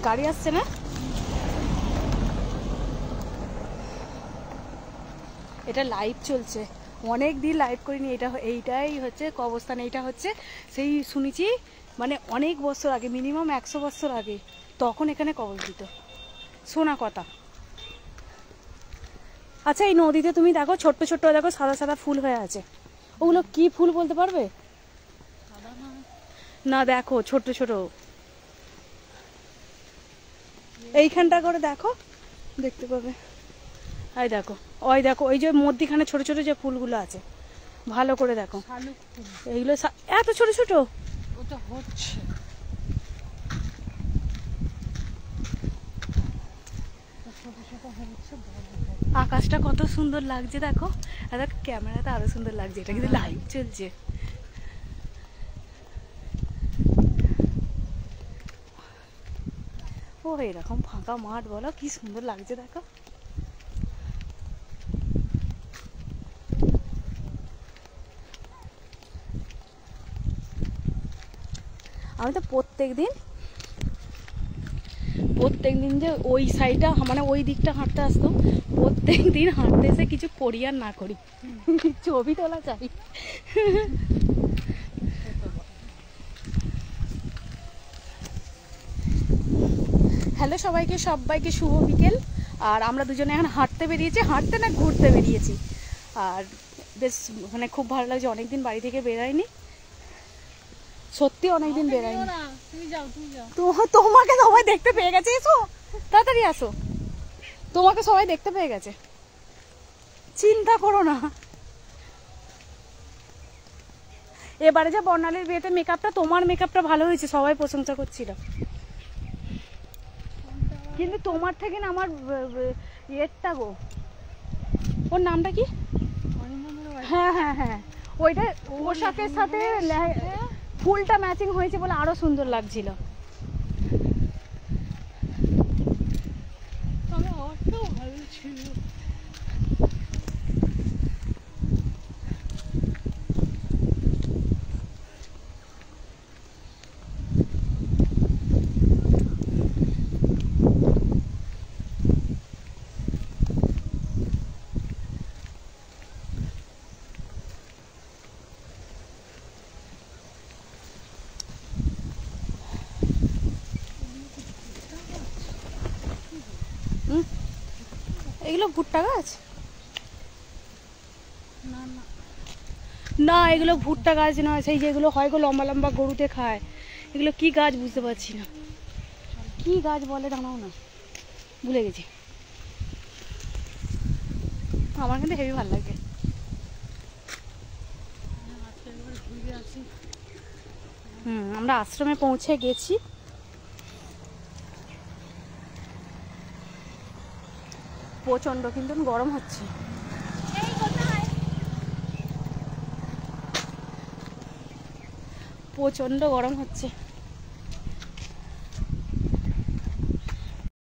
গাড়ি আসছে না? এটা লাইভ চলছে, অনেক দিন লাইভ করিনি। এইটাই হচ্ছে কবরস্থান। এইটা হচ্ছে সেই শুনেছি মানে অনেক বছর আগে, মিনিমাম 100 বছর আগে, তখন এখানে কবর দিত, শোনা কথা। আচ্ছা, এই নদীতে তুমি দেখো ছোট্ট ছোট্ট দেখো সাদা সাদা ফুল হয়ে আছে, ওগুলো কি ফুল বলতে পারবে? না দেখো ছোট ছোট, এইখানটা করে দেখো দেখতে পাবে। এই দেখো, ওই দেখো, ওই যে মধ্যিখানে ছোট ছোট যে ফুলগুলো আছে, ভালো করে দেখো। এইগুলো এত ছোট ছোট, ওটা হচ্ছে আকাশটা কত সুন্দর লাগছে দেখো। আর দেখো ক্যামেরাতে আরো সুন্দর লাগছে, এটা কিন্তু লাইভ চলছে। ও এরকম ফাঁকা মাঠ, বলো কি সুন্দর লাগছে দেখো। আমি তো প্রত্যেক দিন যে ওই সাইডটা মানে ওই দিকটা হাঁটতে আসতাম, প্রত্যেক দিন হাঁটতে এসে কিছু করি আর না করি, ছবি তোলা চাই। হ্যালো সবাইকে শুভ বিকেল। আর আমরা দুজনে এখন হাঁটতে বেরিয়েছি, হাঁটতে না ঘুরতে বেরিয়েছি। আর বেশ মানে খুব ভালো লাগছে, অনেকদিন বাড়ি থেকে বেরাইনি, সত্যি অনেকদিন বেরাইনি। তোমাকে সবাই দেখতে পেয়ে গেছে, এসো তাড়াতাড়ি আসো, তোমাকে সবাই দেখতে পেয়ে গেছে, চিন্তা করো না। এবারে যে বর্ণালীর বিয়েতে মেকআপটা, তোমার মেকআপটা ভালো হয়েছে, সবাই প্রশংসা করছিল, কিন্তু তোমার থেকে না আমার ইয়েরটা গো, ওর নামটা কি? হ্যাঁ হ্যাঁ হ্যাঁ, ওইটা পোশাকের সাথে ফুলটা ম্যাচিং হয়েছে বলে আরো সুন্দর লাগছিল। ভালো ছিল। এগুলো ভুট্টা গাছ না, এগুলো ভুট্টা গাছ নয়, সেই যেগুলো হয় গো লম্বা লম্বা গরুতে খায়, এগুলো কি গাছ বুঝতে পারছি না, কি গাছ বলে দাঁড়াও না, ভুলে গেছি। আমার কিন্তু হেভি ভালো লাগে। আমরা আশ্রমে পৌঁছে গেছি। প্রচন্ড কিন্তু গরম হচ্ছে, প্রচন্ড গরম হচ্ছে।